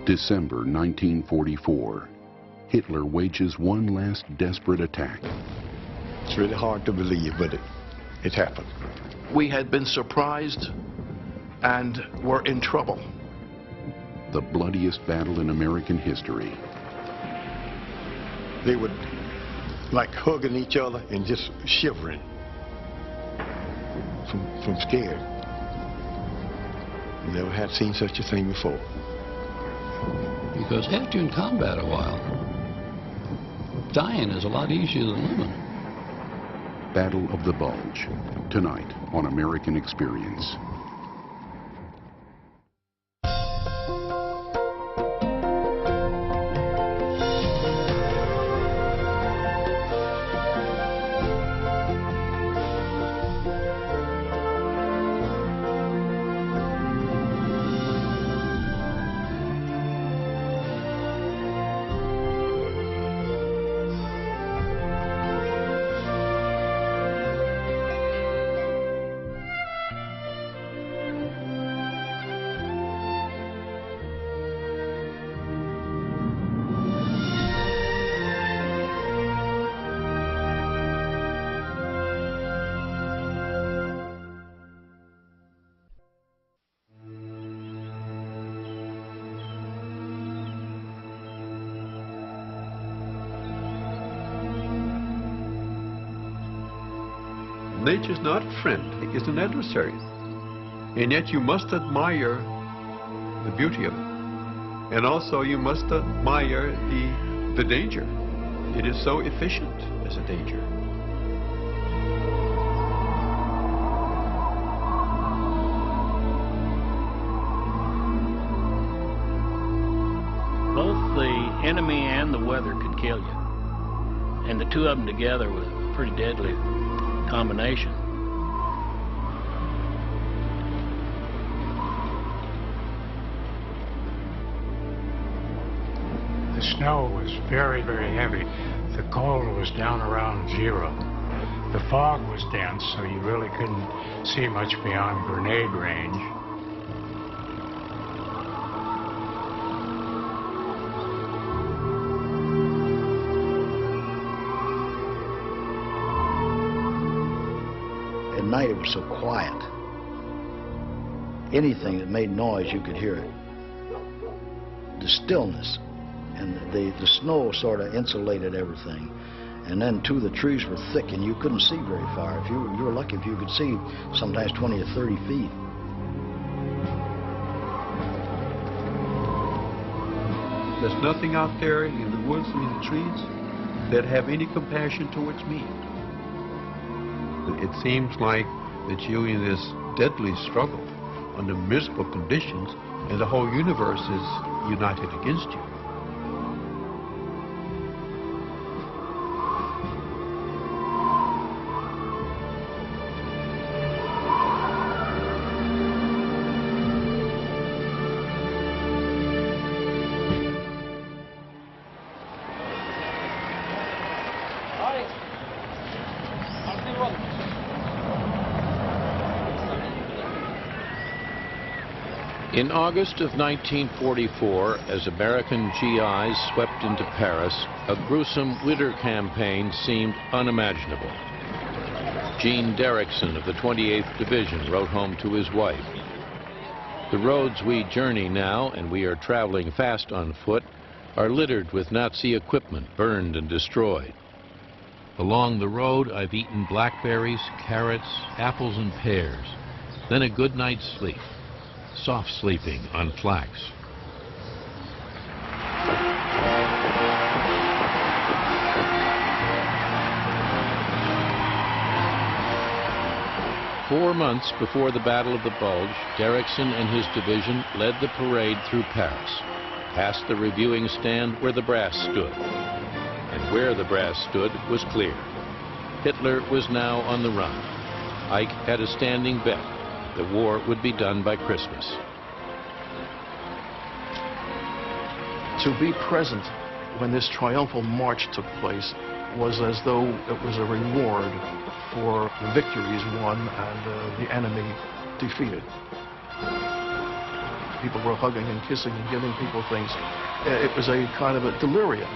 December 1944. Hitler wages one last desperate attack. It's really hard to believe, but it happened. We had been surprised and were in trouble. The bloodiest battle in American history. They would like hugging each other and just shivering from scared. Never had seen such a thing before. Because after you're in combat a while, dying is a lot easier than living. Battle of the Bulge, tonight on American Experience. Nature's not a friend, it's an adversary. And yet you must admire the beauty of it. And also you must admire the danger. It is so efficient as a danger. Both the enemy and the weather could kill you. And the two of them together was a pretty deadly combination. The snow was very, very heavy. The cold was down around 0. The fog was dense, so you really couldn't see much beyond grenade range. At night it was so quiet. Anything that made noise, you could hear it. The stillness and the snow sort of insulated everything. And then too, the trees were thick and you couldn't see very far. If you were lucky if you could see sometimes 20 or 30 feet. There's nothing out there in the woods and in the trees that have any compassion towards me. It seems like that you're in this deadly struggle under miserable conditions, and the whole universe is united against you. In August of 1944, as American GIs swept into Paris, a gruesome winter campaign seemed unimaginable. Gene Derrickson of the 28th Division wrote home to his wife, "The roads we journey now, and we are traveling fast on foot, are littered with Nazi equipment burned and destroyed. Along the road, I've eaten blackberries, carrots, apples, and pears, then a good night's sleep. Soft sleeping on flax." Four months before the Battle of the Bulge, Derrickson and his division led the parade through Paris, past the reviewing stand where the brass stood. And where the brass stood was clear. Hitler was now on the run. Ike had a standing bet. The war would be done by Christmas. To be present when this triumphal march took place was as though it was a reward for the victories won and the enemy defeated. People were hugging and kissing and giving people things. It was a kind of a delirium.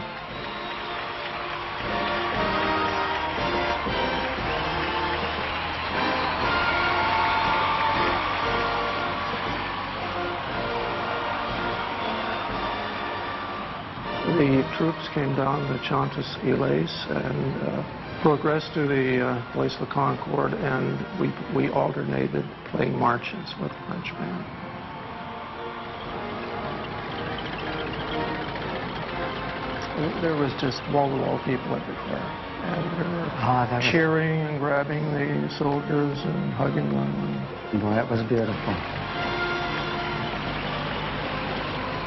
The troops came down the Champs-Élysées and progressed to the Place de Concorde, and we alternated playing marches with the French band. There was just wall-to-wall people everywhere, and they were cheering and grabbing the soldiers and hugging them. Boy, that was beautiful.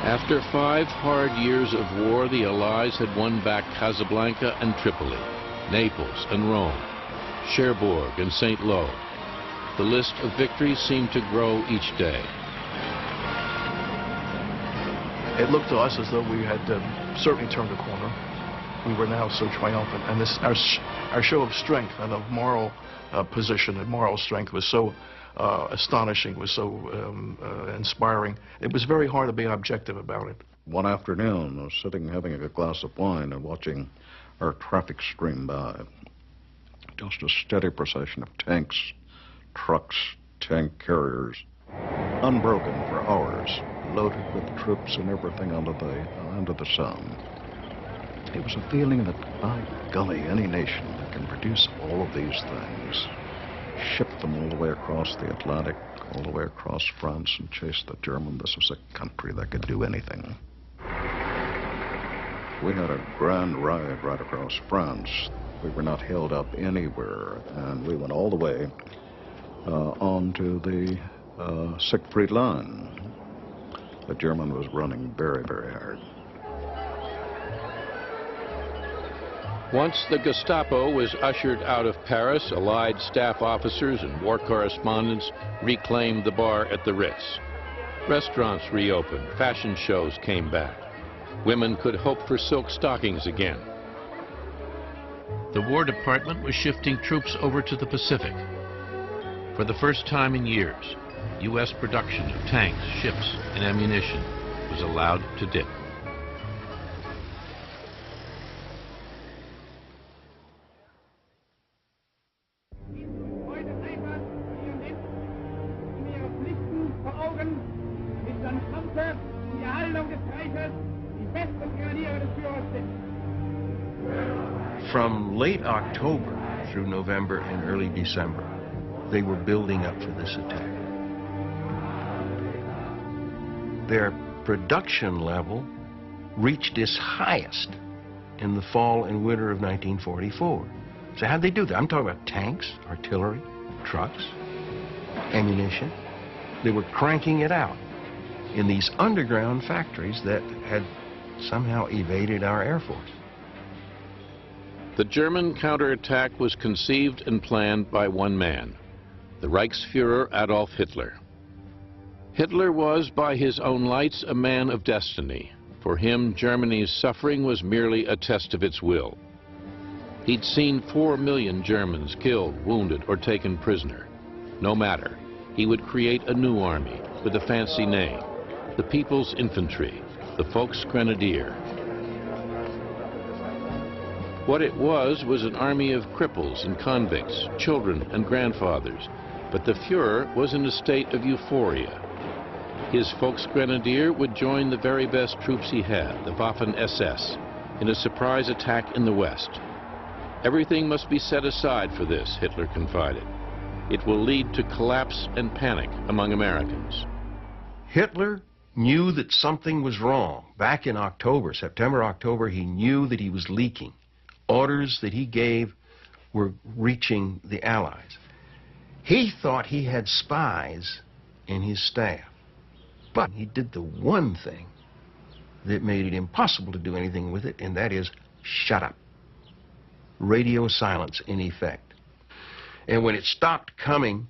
After 5 hard years of war, the Allies had won back Casablanca and Tripoli, Naples and Rome, Cherbourg and St. Lo. The list of victories seemed to grow each day. It looked to us as though we had certainly turned a corner. We were now so triumphant, and our show of strength and of moral position and moral strength was so astonishing, was so inspiring. It was very hard to be objective about it. One afternoon, I was sitting having a glass of wine and watching our traffic stream by. Just a steady procession of tanks, trucks, tank carriers, unbroken for hours, loaded with troops and everything under the sun. It was a feeling that, by golly, any nation that can produce all of these things, ship them all the way across the Atlantic, all the way across France, and chase the German. This was a country that could do anything. We had a grand ride right across France. We were not held up anywhere, and we went all the way onto the Siegfried Line. The German was running very, very hard. Once the Gestapo was ushered out of Paris, Allied staff officers and war correspondents reclaimed the bar at the Ritz. Restaurants reopened, fashion shows came back. Women could hope for silk stockings again. The War Department was shifting troops over to the Pacific. For the first time in years, U.S. production of tanks, ships, and ammunition was allowed to dip. From late October through November and early December, they were building up for this attack. Their production level reached its highest in the fall and winter of 1944. So how'd they do that? I'm talking about tanks, artillery, trucks, ammunition. They were cranking it out in these underground factories that had somehow evaded our Air Force. The German counterattack was conceived and planned by one man, the Reichsfuhrer Adolf Hitler. Hitler was, by his own lights, a man of destiny. For him, Germany's suffering was merely a test of its will. He'd seen 4 million Germans killed, wounded, or taken prisoner. No matter, he would create a new army with a fancy name, the People's Infantry, the Volksgrenadier. What it was an army of cripples and convicts, children and grandfathers, but the Fuhrer was in a state of euphoria. His Volksgrenadier would join the very best troops he had, the Waffen-SS, in a surprise attack in the West. Everything must be set aside for this, Hitler confided. It will lead to collapse and panic among Americans. Hitler knew that something was wrong. Back in October, September, October, he knew that he was leaking. Orders that he gave were reaching the Allies. He thought he had spies in his staff. But he did the one thing that made it impossible to do anything with it, and that is shut up. Radio silence in effect. And when it stopped coming,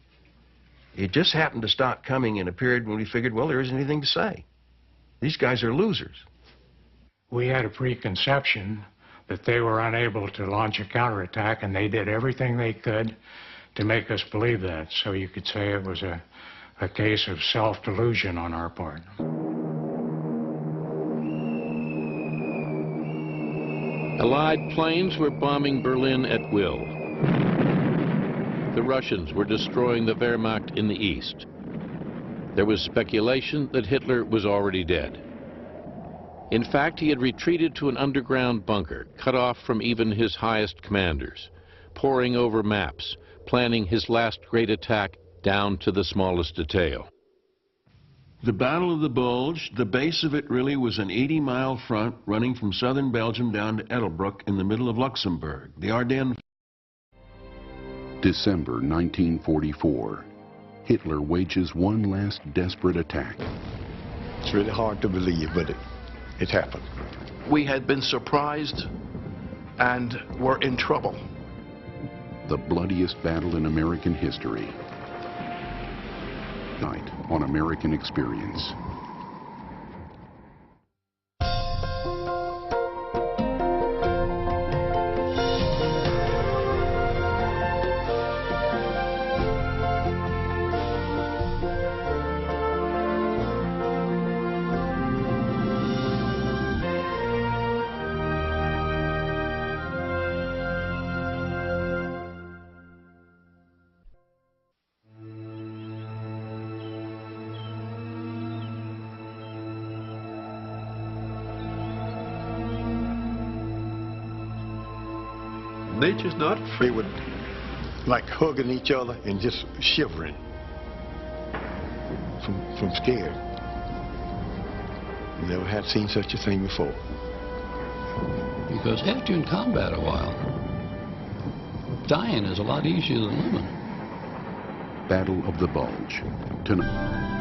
it just happened to stop coming in a period when we figured, well, there isn't anything to say. These guys are losers. We had a preconception that they were unable to launch a counterattack, and they did everything they could to make us believe that. So you could say it was a a case of self-delusion on our part. Allied planes were bombing Berlin at will. The Russians were destroying the Wehrmacht in the east. There was speculation that Hitler was already dead. In fact, he had retreated to an underground bunker, cut off from even his highest commanders, poring over maps, planning his last great attack down to the smallest detail. The Battle of the Bulge, the base of it really was an 80-mile front running from southern Belgium down to Edelbruck in the middle of Luxembourg. The Ardennes. December 1944. Hitler wages one last desperate attack. It's really hard to believe, but it happened. We had been surprised and were in trouble. The bloodiest battle in American history. Night on American Experience. Nature's not They would like hugging each other and just shivering from scared. Never had seen such a thing before. Because after you're in combat a while, dying is a lot easier than living. Battle of the Bulge. Tonight.